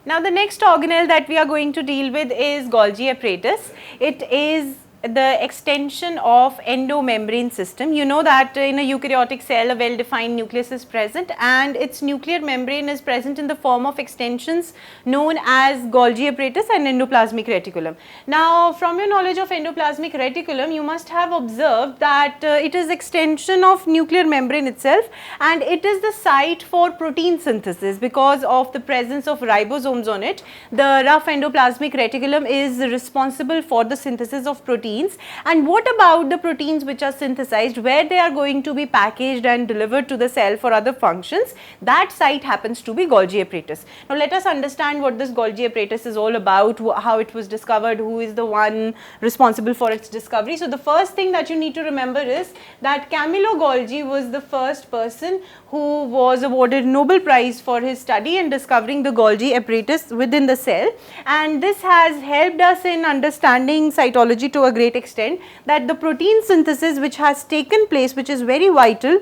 Now the next organelle that we are going to deal with is Golgi apparatus. It is the extension of endomembrane system. You know that in a eukaryotic cell a well-defined nucleus is present and its nuclear membrane is present in the form of extensions known as Golgi apparatus and endoplasmic reticulum. Now from your knowledge of endoplasmic reticulum, you must have observed that it is extension of nuclear membrane itself, and it is the site for protein synthesis because of the presence of ribosomes on it. The rough endoplasmic reticulum is responsible for the synthesis of proteins. And what about the proteins which are synthesized, where they are going to be packaged and delivered to the cell for other functions? That site happens to be Golgi apparatus. Now let us understand what this Golgi apparatus is all about, how it was discovered, who is the one responsible for its discovery. So the first thing that you need to remember is that Camillo Golgi was the first person who was awarded Nobel Prize for his study and discovering the Golgi apparatus within the cell, and this has helped us in understanding cytology to a great extent, that the protein synthesis which has taken place, which is very vital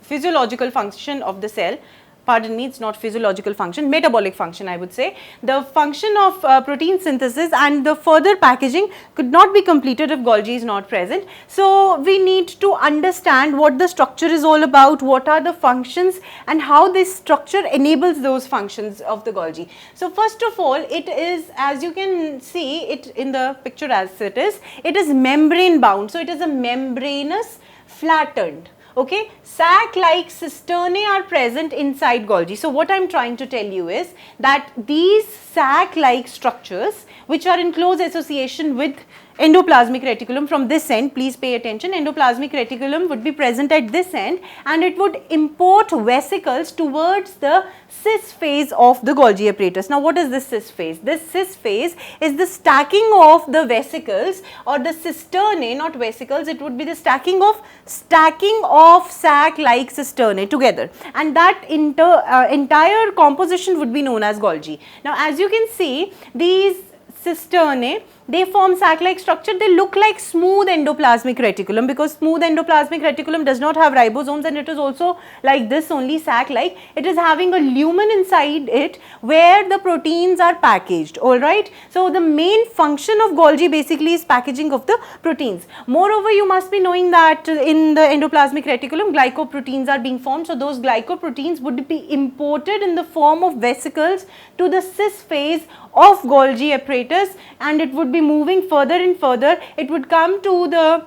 physiological function of the cell, pardon me, it's not physiological function, metabolic function I would say. The function of protein synthesis and the further packaging could not be completed if Golgi is not present. So we need to understand what the structure is all about, what are the functions and how this structure enables those functions of the Golgi. So first of all, it is, as you can see it in the picture as it is membrane bound. So it is a membranous flattened. Okay, sac-like cisternae are present inside Golgi. So what I am trying to tell you is that these sac-like structures which are in close association with endoplasmic reticulum from this end, please pay attention, endoplasmic reticulum would be present at this end and it would import vesicles towards the Cis phase of the Golgi apparatus. Now what is this Cis phase? This Cis phase is the stacking of the vesicles or the cisternae, not vesicles, it would be the stacking of sac-like cisternae together, and that entire composition would be known as Golgi. Now as you can see, these cisternae, they form sac-like structure. They look like smooth endoplasmic reticulum because smooth endoplasmic reticulum does not have ribosomes and it is also like this, only sac-like. It is having a lumen inside it where the proteins are packaged, alright. So the main function of Golgi basically is packaging of the proteins. Moreover, you must be knowing that in the endoplasmic reticulum glycoproteins are being formed. So those glycoproteins would be imported in the form of vesicles to the Cis phase of Golgi apparatus, and it would be moving further and further. It would come to the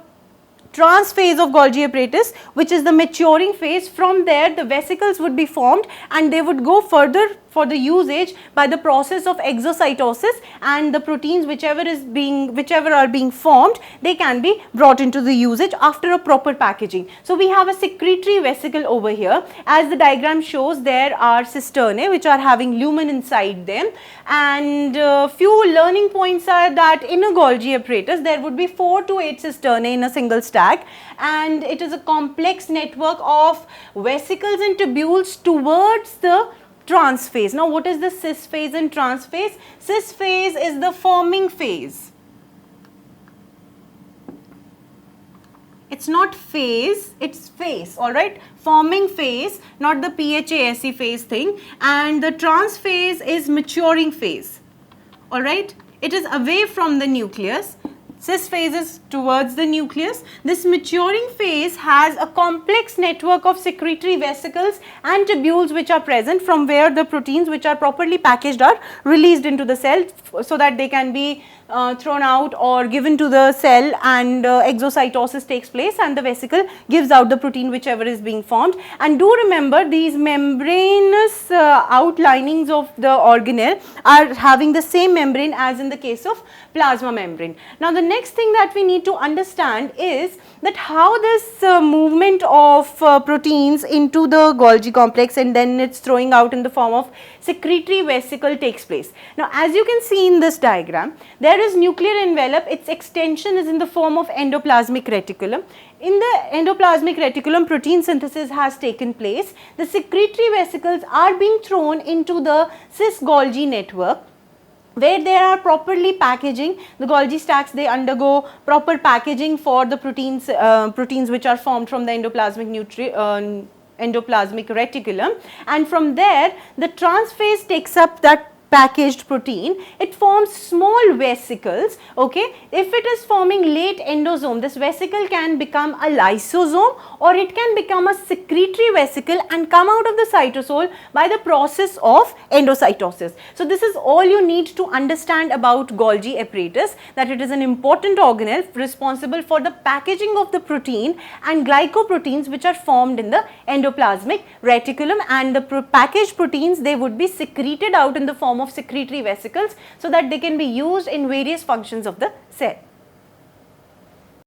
trans phase of Golgi apparatus, which is the maturing phase. From there the vesicles would be formed and they would go further for the usage by the process of exocytosis, and the proteins whichever are being formed, they can be brought into the usage after a proper packaging. So we have a secretory vesicle over here. As the diagram shows, there are cisternae which are having lumen inside them, and few learning points are that in a Golgi apparatus there would be 4 to 8 cisternae in a single stack, and it is a complex network of vesicles and tubules towards the trans phase. Now what is the Cis phase and trans phase? Cis phase is the forming phase. It's not phase, it's phase, alright. Forming phase, not the PHASE phase thing, and the trans phase is maturing phase, alright. It is away from the nucleus. Cis phase is towards the nucleus. This maturing phase has a complex network of secretory vesicles and tubules which are present, from where the proteins which are properly packaged are released into the cell so that they can be thrown out or given to the cell, and exocytosis takes place and the vesicle gives out the protein whichever is being formed. And do remember, these membranous outlinings of the organelle are having the same membrane as in the case of plasma membrane. Now the next thing that we need to understand is that how this movement of proteins into the Golgi complex and then it's throwing out in the form of secretory vesicle takes place. Now as you can see in this diagram, there is nuclear envelope, its extension is in the form of endoplasmic reticulum. In the endoplasmic reticulum, protein synthesis has taken place. The secretory vesicles are being thrown into the cis Golgi network, where they are properly packaging. The Golgi stacks, they undergo proper packaging for the proteins which are formed from the endoplasmic endoplasmic reticulum, and from there the transphase takes up that packaged protein. It forms small vesicles. Okay, if it is forming late endosome, this vesicle can become a lysosome or it can become a secretory vesicle and come out of the cytosol by the process of endocytosis. So this is all you need to understand about Golgi apparatus, that it is an important organelle responsible for the packaging of the protein and glycoproteins which are formed in the endoplasmic reticulum, and the packaged proteins, they would be secreted out in the form of secretory vesicles so that they can be used in various functions of the cell.